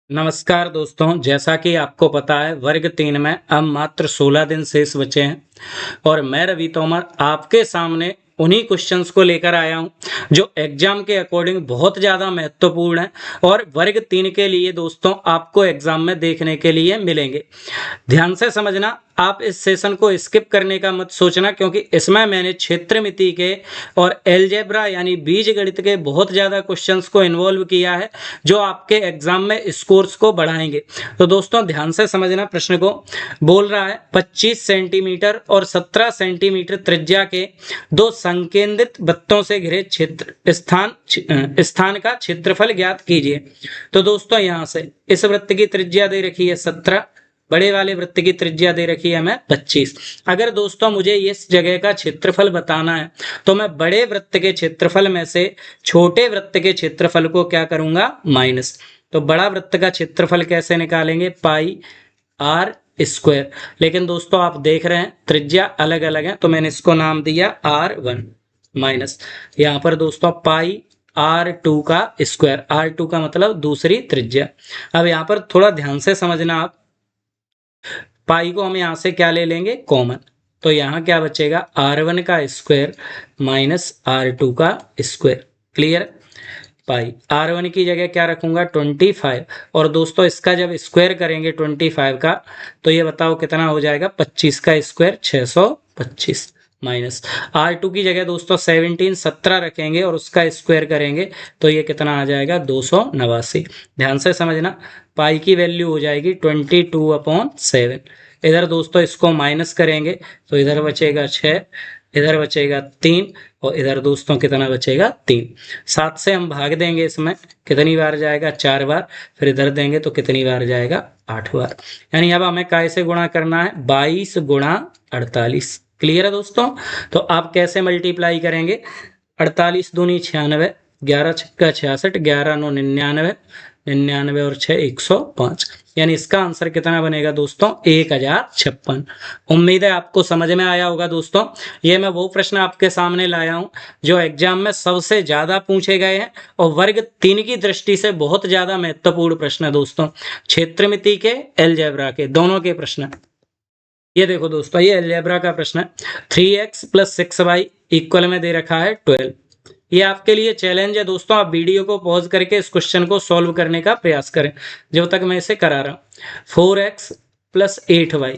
नमस्कार दोस्तों, जैसा कि आपको पता है वर्ग 3 में अब मात्र 16 दिन शेष बचे हैं और मैं रवि तोमर आपके सामने उन्हीं क्वेश्चंस को लेकर आया हूं जो एग्जाम के अकॉर्डिंग बहुत ज़्यादा महत्वपूर्ण है और वर्ग 3 के लिए दोस्तों आपको एग्जाम में देखने के लिए मिलेंगे। ध्यान से समझना, आप इस सेशन को स्किप करने का मत सोचना क्योंकि इसमें मैंने क्षेत्रमिति के और एलजेब्रा यानी बीजगणित के बहुत ज़्यादा क्वेश्चंस को इन्वॉल्व किया है जो आपके एग्जाम में स्कोर्स को बढ़ाएंगे। तो दोस्तों ध्यान से समझना, प्रश्न को बोल रहा है 25 सेंटीमीटर और 17 सेंटीमीटर त्रिज्या के दो संकेंद्रित वृत्तों से घिरे क्षेत्र स्थान का क्षेत्रफल ज्ञात कीजिए। तो दोस्तों यहां से इस वृत्त की त्रिज्या दे रखी है 17, बड़े वाले वृत्त की त्रिज्या दे रखी है हमें 25। अगर दोस्तों मुझे इस जगह का क्षेत्रफल बताना है तो मैं बड़े वृत्त के क्षेत्रफल में से छोटे वृत्त के क्षेत्रफल को क्या करूंगा, माइनस। तो बड़ा वृत्त का क्षेत्रफल कैसे निकालेंगे, पाई आर स्क्वायर। लेकिन दोस्तों आप देख रहे हैं त्रिज्या अलग अलग है तो मैंने इसको नाम दिया R1 माइनस यहाँ पर दोस्तों पाई R2 का स्क्वायर। R2 का मतलब दूसरी त्रिज्या। अब यहाँ पर थोड़ा ध्यान से समझना, आप पाई को हम यहाँ से क्या ले लेंगे, कॉमन। तो यहाँ क्या बचेगा, R1 का स्क्वायर माइनस R2 का स्क्वायर। क्लियर। पाई R1 की जगह क्या रखूंगा, 25। और दोस्तों इसका जब स्क्वायर करेंगे 25 का तो ये बताओ कितना हो जाएगा, 25 का स्क्वायर 625 माइनस R2 की जगह दोस्तों 17 रखेंगे और उसका स्क्वायर करेंगे तो ये कितना आ जाएगा, 289। ध्यान से समझना, पाई की वैल्यू हो जाएगी 22/7। इधर दोस्तों इसको माइनस करेंगे तो इधर बचेगा 6, इधर बचेगा 3 और इधर दोस्तों कितना बचेगा, 3। 7 से हम भाग देंगे, इसमें कितनी बार जाएगा, 4 बार। फिर इधर देंगे तो कितनी बार जाएगा, 8 बार। यानी अब हमें काय से गुणा करना है, 22 गुणा 48। क्लियर है दोस्तों। तो आप कैसे मल्टीप्लाई करेंगे, 48 दूनी 96, 11 छक्का 66, 11 9 99, 99 और 6 105। यानी इसका आंसर कितना बनेगा दोस्तों, 1056। उम्मीद है आपको समझ में आया होगा दोस्तों। ये मैं वो प्रश्न आपके सामने लाया हूं जो एग्जाम में सबसे ज्यादा पूछे गए हैं और वर्ग 3 की दृष्टि से बहुत ज्यादा महत्वपूर्ण प्रश्न है दोस्तों। क्षेत्रमिति के, एलजेब्रा के, दोनों के प्रश्न। ये देखो दोस्तों, ये एलजेब्रा का प्रश्न है। 3x + 6y इक्वल में दे रखा है 12। ये आपके लिए चैलेंज है दोस्तों, आप वीडियो को पॉज करके इस क्वेश्चन को सॉल्व करने का प्रयास करें जब तक मैं इसे करा रहा हूं। 4x + 8y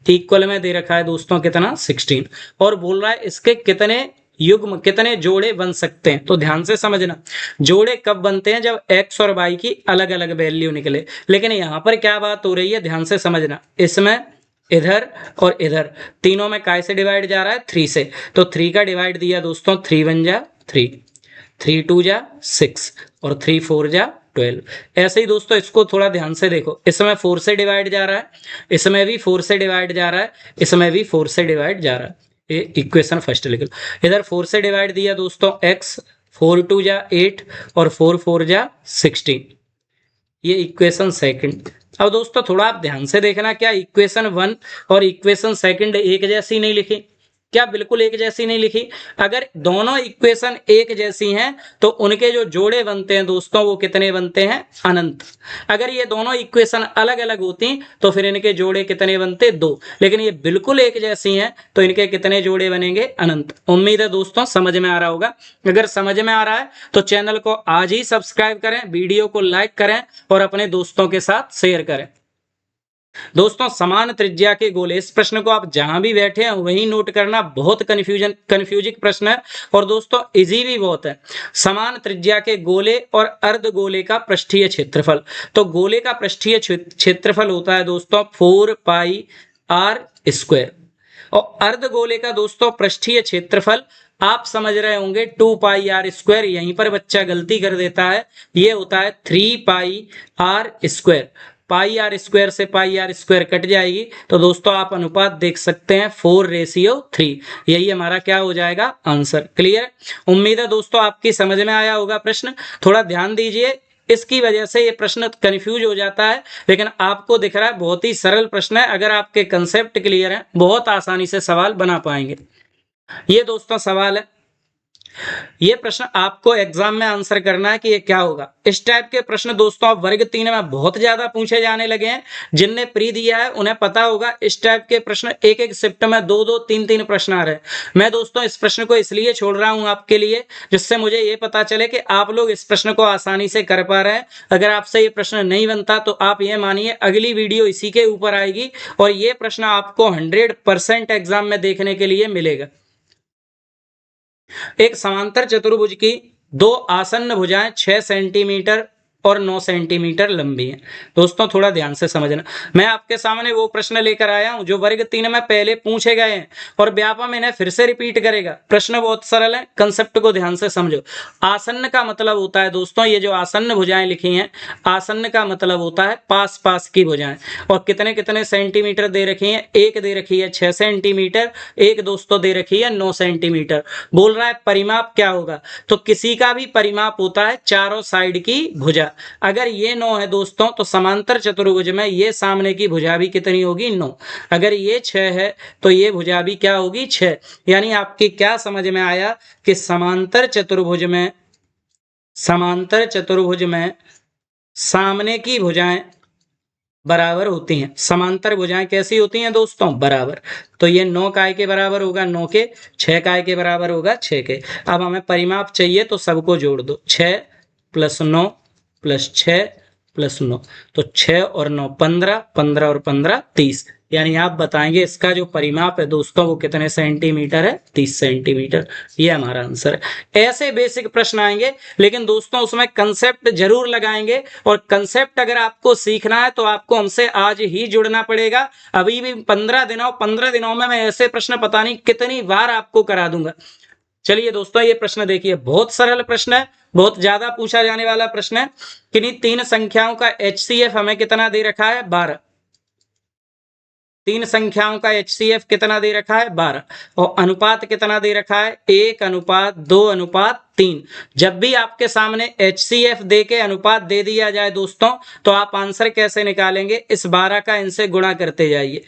इक्वल में दे रखा है दोस्तों कितना, 16। और बोल रहा है इसके कितने युग्म, कितने जोड़े बन सकते हैं। तो ध्यान से समझना, जोड़े कब बनते हैं, जब x और y की अलग अलग वैल्यू निकले। लेकिन यहां पर क्या बात हो रही है, ध्यान से समझना, इसमें इधर और इधर तीनों में काय से डिवाइड जा रहा है, 3 से। तो 3 का डिवाइड दिया दोस्तों, 3 1 जा 3, 3 2 जा 6 और 3 4 जा 12। ऐसे ही दोस्तों इसको थोड़ा ध्यान से देखो, इसमें 4 से डिवाइड जा रहा है, इसमें भी 4 से डिवाइड जा रहा है, इसमें भी 4 से डिवाइड जा रहा है। ये इक्वेशन फर्स्ट लिख लो। इधर 4 से डिवाइड दिया दोस्तों x, 4 2 जा 8 और 4 4 जा 16। ये इक्वेशन सेकंड। अब दोस्तों थोड़ा आप ध्यान से देखना, क्या इक्वेशन 1 और इक्वेशन सेकंड एक जैसी नहीं लिखी, क्या बिल्कुल एक जैसी नहीं लिखी। अगर दोनों इक्वेशन एक जैसी हैं तो उनके जो जोड़े बनते हैं दोस्तों वो कितने बनते हैं, अनंत। अगर ये दोनों इक्वेशन अलग अलग होती तो फिर इनके जोड़े कितने बनते, 2। लेकिन ये बिल्कुल एक जैसी हैं तो इनके कितने जोड़े बनेंगे, अनंत। उम्मीद है दोस्तों समझ में आ रहा होगा। अगर समझ में आ रहा है तो चैनल को आज ही सब्सक्राइब करें, वीडियो को लाइक करें और अपने दोस्तों के साथ शेयर करें। दोस्तों समान त्रिज्या के गोले, इस प्रश्न को आप जहां भी बैठे हैं वहीं नोट करना, बहुत कंफ्यूजिंग प्रश्न है और दोस्तों इजी भी बहुत है। समान त्रिज्या के गोले और अर्धगोले का पृष्ठीय क्षेत्रफल। तो गोले का पृष्ठीय क्षेत्रफल होता है दोस्तों 4 पाई आर स्क्वायर और अर्धगोले का दोस्तों पृष्ठीय क्षेत्रफल आप समझ रहे होंगे 2 पाई आर स्क्वायर। यहीं पर बच्चा गलती कर देता है, ये होता है 3 pi r square. Pi r square से पाई आर स्क्वायर कट जाएगी तो दोस्तों आप अनुपात देख सकते हैं 4:3। यही हमारा क्या हो जाएगा, आंसर। क्लियर। उम्मीद है दोस्तों आपकी समझ में आया होगा प्रश्न। थोड़ा ध्यान दीजिए, इसकी वजह से ये प्रश्न कंफ्यूज हो जाता है, लेकिन आपको दिख रहा है बहुत ही सरल प्रश्न है। अगर आपके कंसेप्ट क्लियर है बहुत आसानी से सवाल बना पाएंगे। ये दोस्तों सवाल है, ये प्रश्न आपको एग्जाम में आंसर करना है कि ये क्या होगा। इस टाइप के प्रश्न दोस्तों अब वर्ग 3 में बहुत ज्यादा पूछे जाने लगे हैं। जिनने प्री दिया है उन्हें पता होगा इस टाइप के प्रश्न एक एक शिफ्ट में 2-2 3-3 प्रश्न आ रहे हैं। मैं दोस्तों इस प्रश्न को इसलिए छोड़ रहा हूं आपके लिए, जिससे मुझे ये पता चले कि आप लोग इस प्रश्न को आसानी से कर पा रहे हैं। अगर आपसे ये प्रश्न नहीं बनता तो आप ये मानिए अगली वीडियो इसी के ऊपर आएगी और ये प्रश्न आपको 100% एग्जाम में देखने के लिए मिलेगा। एक समांतर चतुर्भुज की दो आसन्न भुजाएं 6 सेंटीमीटर और 9 सेंटीमीटर लंबी हैं। दोस्तों थोड़ा ध्यान से समझना, मैं आपके सामने वो प्रश्न लेकर आया हूं जो वर्ग 3 में पहले पूछे गए हैं और व्यापम इन्हें फिर से रिपीट करेगा। प्रश्न बहुत सरल है, कंसेप्ट को ध्यान से समझो। आसन्न का मतलब होता है दोस्तों, ये जो आसन्न भुजाएं लिखी हैं, आसन्न का मतलब होता है पास पास की भुजाएं। और कितने कितने सेंटीमीटर दे रखी है? एक दे रखी है 6 सेंटीमीटर, एक दोस्तों दे रखी है 9 सेंटीमीटर। बोल रहा है परिमाप क्या होगा, तो किसी का भी परिमाप होता है चारों साइड की भुजा। अगर ये 9 है दोस्तों तो समांतर चतुर्भुज में ये सामने की भुजा भी कितनी होगी? 9। अगर ये 6 है तो ये भुजा भी क्या होगी? 6। यानी आपकी क्या समझ में आया कि समांतर चतुर्भुज में सामने की भुजाएं बराबर होती हैं। समांतर भुजाएं कैसी होती हैं दोस्तों? बराबर। तो ये 9 काय के बराबर होगा 9 के, 6 काय के बराबर होगा 6 के। अब हमें परिमाप चाहिए तो सबको जोड़ दो, 6 + 9 + 6 + 9, तो 6 और 9 15, 15 और 15 30। यानी आप बताएंगे इसका जो परिमाप है दोस्तों वो कितने सेंटीमीटर है? 30 सेंटीमीटर। ये हमारा आंसर है। ऐसे बेसिक प्रश्न आएंगे, लेकिन दोस्तों उसमें कंसेप्ट जरूर लगाएंगे। और कंसेप्ट अगर आपको सीखना है तो आपको हमसे आज ही जुड़ना पड़ेगा। अभी भी 15 दिनों में मैं ऐसे प्रश्न पता नहीं कितनी बार आपको करा दूंगा। चलिए दोस्तों ये प्रश्न देखिए, बहुत सरल प्रश्न है, बहुत ज्यादा पूछा जाने वाला प्रश्न है। किन्हीं तीन संख्याओं का HCF हमें कितना दे रखा है? 12। तीन संख्याओं का HCF कितना दे रखा है? 12। और अनुपात कितना दे रखा है? 1:2:3। जब भी आपके सामने HCF दे के अनुपात दे दिया जाए दोस्तों तो आप आंसर कैसे निकालेंगे? इस 12 का इनसे गुणा करते जाइए।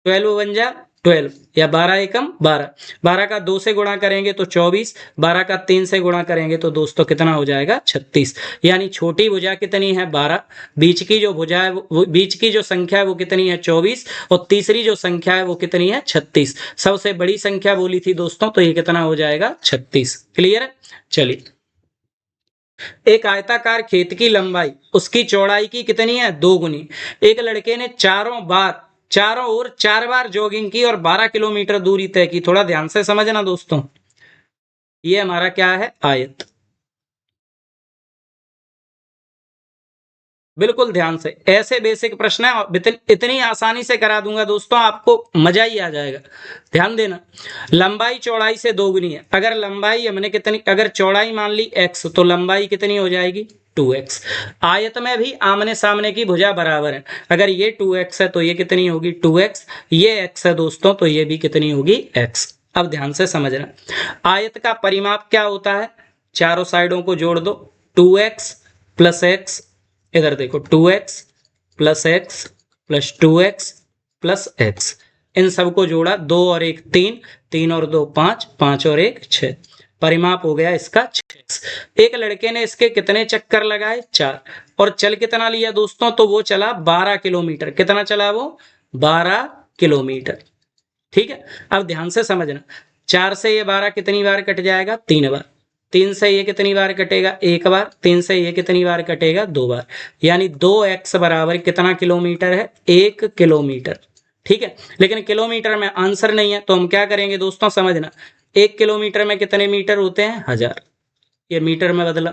12 बन जा 12 या 12 एकम 12। 12 का 2 से गुणा करेंगे तो 24, 12 का 3 से गुणा करेंगे तो दोस्तों कितना हो जाएगा? 36। यानी छोटी भुजा कितनी है? 12। बीच की जो भुजा है बीच की जो संख्या है वो कितनी है? 24। और तीसरी जो संख्या है वो कितनी है? 36। सबसे बड़ी संख्या बोली थी दोस्तों तो ये कितना हो जाएगा? 36। क्लियर है? चलिए, एक आयताकार खेत की लंबाई उसकी चौड़ाई की कितनी है? 2 गुनी। एक लड़के ने चारों ओर 4 बार जॉगिंग की और 12 किलोमीटर दूरी तय की। थोड़ा ध्यान से समझना दोस्तों, ये हमारा क्या है? आयत। बिल्कुल ध्यान से, ऐसे बेसिक प्रश्न है और इतनी आसानी से करा दूंगा दोस्तों, आपको मजा ही आ जाएगा। ध्यान देना, लंबाई चौड़ाई से 2 गुनी है। अगर लंबाई हमने कितनी, अगर चौड़ाई मान ली x तो लंबाई कितनी हो जाएगी? 2x। आयत में भी आमने सामने की भुजा बराबर है। अगर ये 2x है तो ये कितनी होगी? 2x। ये x है दोस्तों तो ये भी कितनी होगी? x। अब ध्यान से समझना, आयत का परिमाप क्या होता है? चारों साइडों को जोड़ दो, 2x + x। इधर देखो 2x + x + 2x + x। इन सबको जोड़ा, 2 और 1 3, 3 और 2 5, 5 और 1 6। परिमाप हो गया इसका 6x। एक लड़के ने इसके कितने चक्कर लगाए? 4। और चल कितना लिया दोस्तों? तो वो चला 12 किलोमीटर। कितना चला वो? 12 किलोमीटर। ठीक है, अब ध्यान से समझना, 4 से ये 12 कितनी बार कट जाएगा? 3 बार। 3 से ये कितनी बार कटेगा? 1 बार। 3 से ये कितनी बार कटेगा? 2 बार। यानी 2x बराबर कितना किलोमीटर है? 1 किलोमीटर। ठीक है, लेकिन किलोमीटर में आंसर नहीं है तो हम क्या करेंगे दोस्तों? समझना, 1 किलोमीटर में कितने मीटर होते हैं? 1000। ये मीटर में बदला,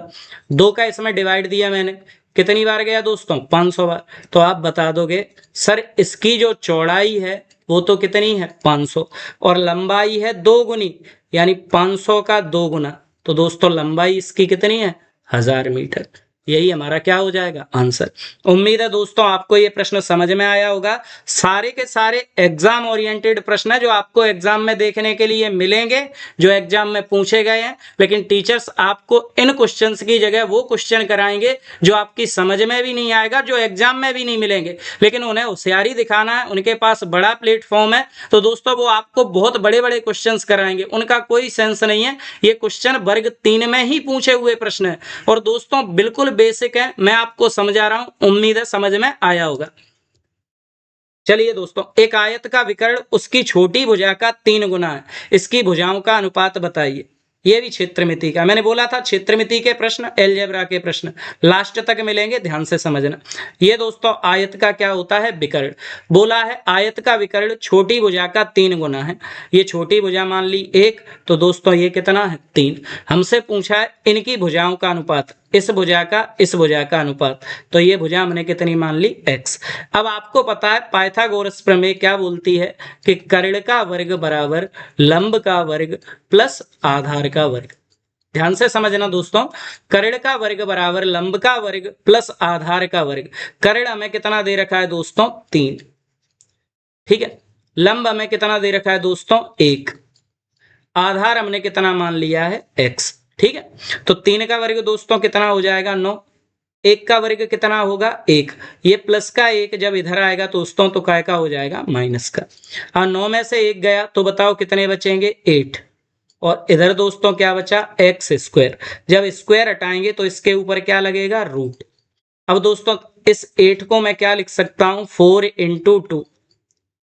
2 का इसमें डिवाइड दिया मैंने, कितनी बार गया दोस्तों? 500 बार। तो आप बता दोगे सर इसकी जो चौड़ाई है वो तो कितनी है? 500, और लंबाई है 2 गुनी, यानी 500 का 2 गुना। तो दोस्तों लंबाई इसकी कितनी है? 1000 मीटर। यही हमारा क्या हो जाएगा आंसर। उम्मीद है दोस्तों आपको ये प्रश्न समझ में आया होगा। सारे के सारे एग्जाम ओरिएंटेड प्रश्न है जो आपको एग्जाम में देखने के लिए मिलेंगे, जो एग्जाम में पूछे गए हैं, लेकिन टीचर्स आपको इन क्वेश्चंस की जगह वो क्वेश्चन कराएंगे जो आपकी समझ में भी नहीं आएगा, जो एग्जाम में भी नहीं मिलेंगे, लेकिन उन्हें होशियारी दिखाना है, उनके पास बड़ा प्लेटफॉर्म है, तो दोस्तों वो आपको बहुत बड़े बड़े क्वेश्चंस कराएंगे। उनका कोई सेंस नहीं है, ये क्वेश्चन वर्ग 3 में ही पूछे हुए प्रश्न है और दोस्तों बिल्कुल बेसिक है, मैं आपको समझा रहा हूं, उम्मीद है समझ में आया होगा। चलिए दोस्तों, एक आयत का विकर्ण उसकी छोटी भुजा का 3 गुना है, इसकी भुजाओं का अनुपात बताइए। ये भी क्षेत्रमिति का, मैंने बोला था क्षेत्रमिति के प्रश्न, अलजेब्रा के प्रश्न लास्ट तक मिलेंगे, ध्यान से समझना। ये दोस्तों आयत का क्या होता है, विकर्ण। बोला है आयत का विकर्ण छोटी भुजा का 3 गुना है, ये छोटी भुजा मान ली 1, तो दोस्तों ये कितना है 3। हमसे पूछा है इनकी भुजाओं का अनुपात, इस भुजा का अनुपात, तो ये भुजा हमने कितनी मान ली x। अब आपको पता है पाइथागोरस प्रमेय क्या बोलती है कि कर्ण का वर्ग बराबर लंब का वर्ग प्लस आधार का वर्ग। ध्यान से समझना दोस्तों, कर्ण का वर्ग बराबर लंब का वर्ग प्लस आधार का वर्ग। कर्ण हमें कितना दे रखा है दोस्तों 3, ठीक है। लंब हमें कितना दे रखा है दोस्तों 1, आधार हमने कितना मान लिया है x, ठीक है। तो 3 का वर्ग दोस्तों कितना हो जाएगा 9, 1 का वर्ग कितना होगा 1, ये प्लस का 1 जब इधर आएगा दोस्तों तो काय का हो जाएगा माइनस का। और 9 में से 1 गया तो बताओ कितने बचेंगे 8, और इधर दोस्तों क्या बचा एक्स स्क्वायर। जब स्क्वायर हटाएंगे तो इसके ऊपर क्या लगेगा रूट। अब दोस्तों इस 8 को मैं क्या लिख सकता हूं 4 इंटू 2,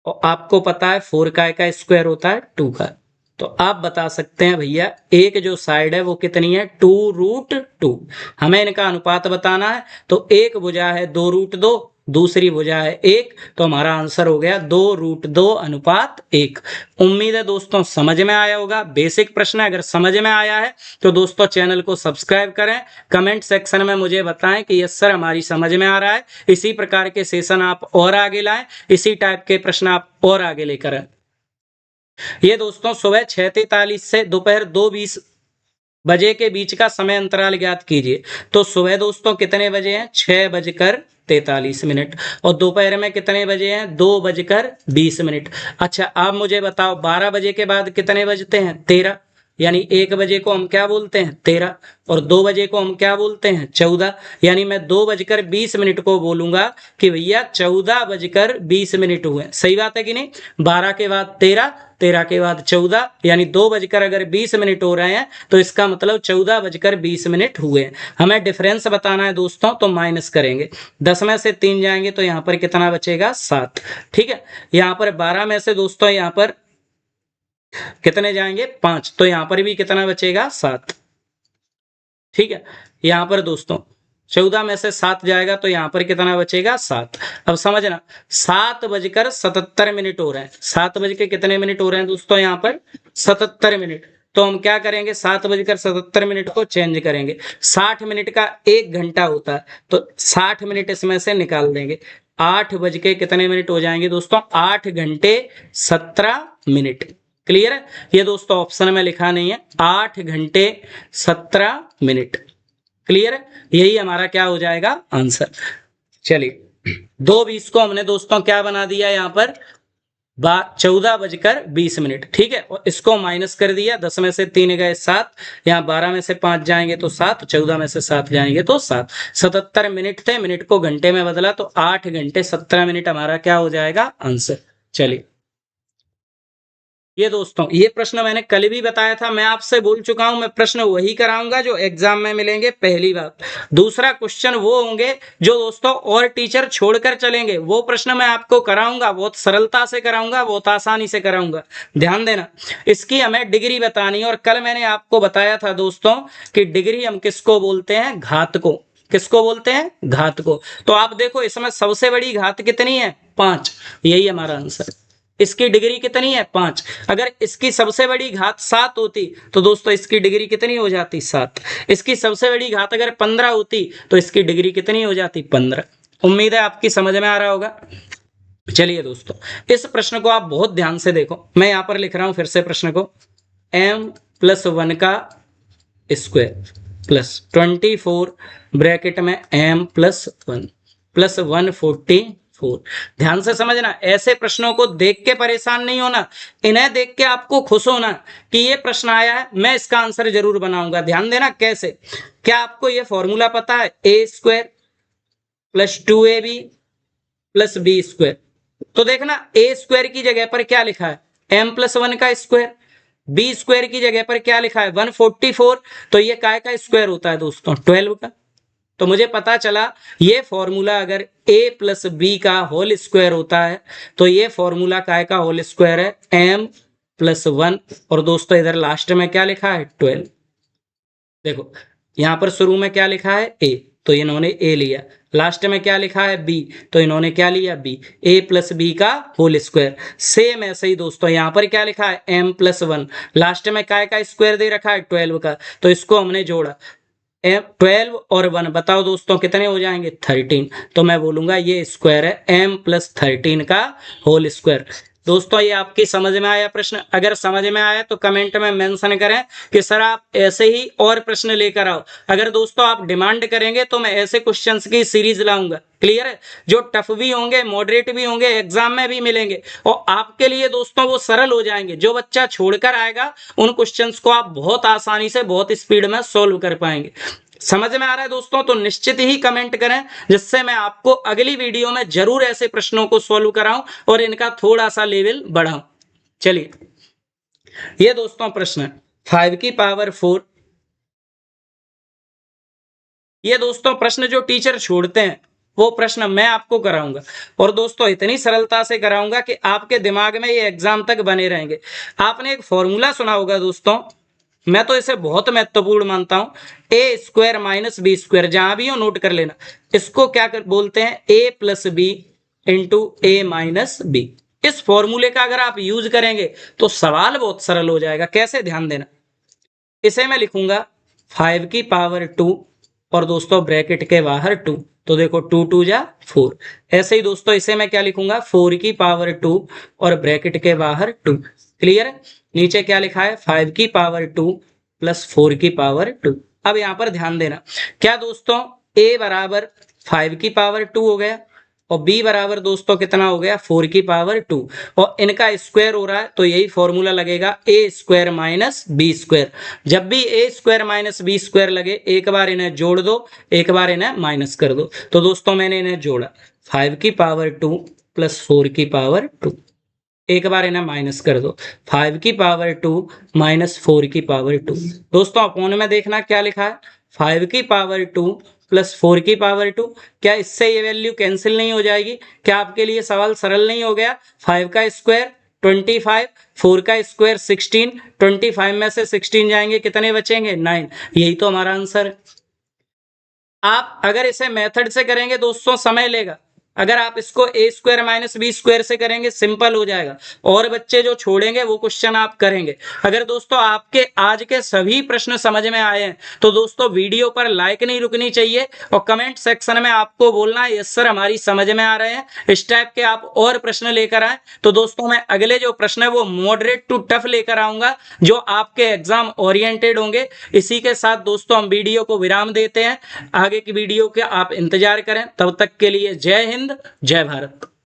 और आपको पता है 4 का स्क्वायर होता है 2 का, तो आप बता सकते हैं भैया एक जो साइड है वो कितनी है 2√2। हमें इनका अनुपात बताना है, तो एक भुजा है 2√2, दूसरी भुजा है 1, तो हमारा आंसर हो गया 2√2 अनुपात 1। उम्मीद है दोस्तों समझ में आया होगा, बेसिक प्रश्न है। अगर समझ में आया है तो दोस्तों चैनल को सब्सक्राइब करें, कमेंट सेक्शन में मुझे बताएं कि यस सर हमारी समझ में आ रहा है। इसी प्रकार के सेशन आप और आगे लाएं, इसी टाइप के प्रश्न आप और आगे लेकर आए। ये दोस्तों सुबह 6:43 से दोपहर 2:20 बजे के बीच का समय अंतराल ज्ञात कीजिए। तो सुबह दोस्तों कितने बजे हैं 6:43, और दोपहर में कितने बजे हैं 2:20। अच्छा आप मुझे बताओ 12 बजे के बाद कितने बजते हैं 13, यानी 1 बजे को हम क्या बोलते हैं 13, और 2 बजे को हम क्या बोलते हैं 14, यानी मैं 2:20 को बोलूंगा कि भैया 14:20 हुए। सही बात है कि नहीं। 12 के बाद 13, 13 के बाद 14, यानी 2:20 हो रहे हैं, तो इसका मतलब 14:20 हुए। हमें डिफरेंस बताना है दोस्तों, तो माइनस करेंगे। 10 में से 3 जाएंगे तो यहाँ पर कितना बचेगा 7, ठीक है। यहाँ पर 12 में से दोस्तों यहाँ पर कितने जाएंगे 5, तो यहां पर भी कितना बचेगा 7, ठीक है। यहां पर दोस्तों 14 में से 7 जाएगा तो यहां पर कितना बचेगा 7। अब समझना 7:77 हो रहे हैं, 7 बज के कितने मिनट हो रहे हैं दोस्तों यहाँ पर 77। तो हम क्या करेंगे 7:77 को चेंज करेंगे। 60 मिनट का 1 घंटा होता है, तो 60 मिनट इसमें से निकाल देंगे। 8 बज के कितने मिनट हो जाएंगे दोस्तों 8 घंटे 17 मिनट। क्लियर है। ये दोस्तों ऑप्शन में लिखा नहीं है, 8 घंटे 17 मिनट। क्लियर है, यही हमारा क्या हो जाएगा आंसर। चलिए 2:20 को हमने दोस्तों क्या बना दिया यहाँ पर 14:20, ठीक है। और इसको माइनस कर दिया, 10 में से 3 गए 7, यहाँ 12 में से 5 जाएंगे तो 7, 14 में से 7 जाएंगे तो 7। 77 मिनट थे, मिनट को घंटे में बदला तो 8 घंटे 17 मिनट हमारा क्या हो जाएगा आंसर। चलिए ये दोस्तों ये प्रश्न मैंने कल भी बताया था, मैं आपसे बोल चुका हूं मैं प्रश्न वही कराऊंगा जो एग्जाम में मिलेंगे। पहली बात। दूसरा क्वेश्चन वो होंगे जो दोस्तों और टीचर छोड़कर चलेंगे, वो प्रश्न मैं आपको कराऊंगा, बहुत सरलता से कराऊंगा, बहुत आसानी से कराऊंगा। ध्यान देना, इसकी हमें डिग्री बतानी है। और कल मैंने आपको बताया था दोस्तों कि डिग्री हम किसको बोलते हैं घात को। किसको बोलते हैं घात को। तो आप देखो इसमें सबसे बड़ी घात कितनी है 5, यही हमारा आंसर। इसकी डिग्री कितनी है 5। अगर इसकी सबसे बड़ी घात 7 होती तो दोस्तों इसकी डिग्री कितनी हो जाती 7। इसकी सबसे बड़ी घात अगर 15 होती तो इसकी डिग्री कितनी हो जाती 15। उम्मीद है आपकी समझ में आ रहा होगा। चलिए दोस्तों इस प्रश्न को आप बहुत ध्यान से देखो, मैं यहां पर लिख रहा हूं फिर से प्रश्न को m+1 का स्क्वायर। प्लस 24 ब्रैकेट में m प्लस 1 प्लस 144। ध्यान से समझना, ऐसे प्रश्नों को देख के परेशान नहीं होना, इन्हें देख के आपको खुश होना कि ये प्रश्न आया है, मैं इसका आंसर जरूर बनाऊंगा। ध्यान देना कैसे, क्या आपको ये फॉर्मूला पता है, a square plus 2ab plus b square. तो देखना ए स्क्वायर की जगह पर क्या लिखा है, m प्लस 1 का स्क्वायर, बी स्क्वायर की जगह पर क्या लिखा है 144, तो ये काय का स्क्वायर होता है दोस्तों 12 का। तो मुझे पता चला ये फॉर्मूला अगर a प्लस बी का होल स्क्वायर होता है तो ये फॉर्मूला काय का होल स्क्वायर है m प्लस 1। और दोस्तों इधर लास्ट में क्या लिखा है 12। देखो यहां पर शुरू में क्या लिखा है a, तो इन्होंने a लिया, लास्ट में क्या लिखा है b, तो इन्होंने क्या लिया b, a प्लस बी का होल स्क्वायर। सेम ऐसे ही दोस्तों यहाँ पर क्या लिखा है m प्लस 1, लास्ट में काय का स्क्वायर दे रखा है 12 का, तो इसको हमने जोड़ा 12 और 1, बताओ दोस्तों कितने हो जाएंगे 13। तो मैं बोलूंगा ये स्क्वायर है m प्लस 13 का होल स्क्वायर। दोस्तों ये आपकी समझ में आया प्रश्न, अगर समझ में आया तो कमेंट में मेंशन करें कि सर आप ऐसे ही और प्रश्न लेकर आओ। अगर दोस्तों आप डिमांड करेंगे तो मैं ऐसे क्वेश्चंस की सीरीज लाऊंगा। क्लियर है, जो टफ भी होंगे, मॉडरेट भी होंगे, एग्जाम में भी मिलेंगे और आपके लिए दोस्तों वो सरल हो जाएंगे। जो बच्चा छोड़कर आएगा उन क्वेश्चंस को आप बहुत आसानी से बहुत स्पीड में सोल्व कर पाएंगे। समझ में आ रहा है दोस्तों, तो निश्चित ही कमेंट करें जिससे मैं आपको अगली वीडियो में जरूर ऐसे प्रश्नों को सॉल्व कराऊं और इनका थोड़ा सा लेवल बढ़ाऊं। चलिए ये दोस्तों प्रश्न 5 की पावर 4, ये दोस्तों प्रश्न जो टीचर छोड़ते हैं वो प्रश्न मैं आपको कराऊंगा और दोस्तों इतनी सरलता से कराऊंगा कि आपके दिमाग में ये एग्जाम तक बने रहेंगे। आपने एक फॉर्मूला सुना होगा दोस्तों, मैं तो इसे बहुत महत्वपूर्ण मानता हूं, ए स्क्वायर माइनस बी स्क्वायर, जहां भी हो नोट कर लेना। इसको क्या बोलते हैं, ए प्लस बी इंटू ए माइनस बी। इस फॉर्मूले का अगर आप यूज करेंगे तो सवाल बहुत सरल हो जाएगा। कैसे, ध्यान देना, इसे मैं लिखूंगा 5 की पावर 2 और दोस्तों ब्रैकेट के बाहर 2, तो देखो 2 2 जा 4। ऐसे ही दोस्तों इसे मैं क्या लिखूंगा 4 की पावर 2 और ब्रैकेट के बाहर 2। क्लियर है, नीचे क्या लिखा है 5 की पावर 2 प्लस 4 की पावर 2। अब यहां पर ध्यान देना, क्या दोस्तों a बराबर 5 की पावर 2 हो गया और b बराबर दोस्तों कितना हो गया 4 की पावर 2 और इनका स्क्वायर हो रहा है, तो यही फॉर्मूला लगेगा a square minus b square. जब भी a square minus b square लगे एक बार इन्हें जोड़ दो, एक बार इन्हें माइनस कर दो। तो दोस्तों मैंने इन्हें जोड़ा 5 की पावर 2 प्लस 4 की पावर 2, एक बार इन्हें माइनस कर दो 5 की पावर 2 माइनस 4 की पावर 2। दोस्तों अपोन में देखना क्या लिखा है 5 की पावर 2 प्लस 4 की पावर 2। क्या इससे ये वैल्यू कैंसिल नहीं हो जाएगी? क्या आपके लिए सवाल सरल नहीं हो गया? 5 का स्क्वायर 25, 4 का स्क्वायर 16, 25 में से 16 जाएंगे कितने बचेंगे 9। यही तो हमारा आंसर है। आप अगर इसे मेथड से करेंगे दोस्तों समय लेगा, अगर आप इसको ए स्क्वायर माइनस बी स्क्वायर से करेंगे सिंपल हो जाएगा और बच्चे जो छोड़ेंगे वो क्वेश्चन आप करेंगे। अगर दोस्तों आपके आज के सभी प्रश्न समझ में आए हैं तो दोस्तों वीडियो पर लाइक नहीं रुकनी चाहिए और कमेंट सेक्शन में आपको बोलना है यस सर हमारी समझ में आ रहे हैं, इस टाइप के आप और प्रश्न लेकर आए। तो दोस्तों मैं अगले जो प्रश्न है वो मॉडरेट टू टफ लेकर आऊंगा जो आपके एग्जाम ओरिएंटेड होंगे। इसी के साथ दोस्तों हम वीडियो को विराम देते हैं, आगे की वीडियो के आप इंतजार करें। तब तक के लिए जय हिंद, जय भारत।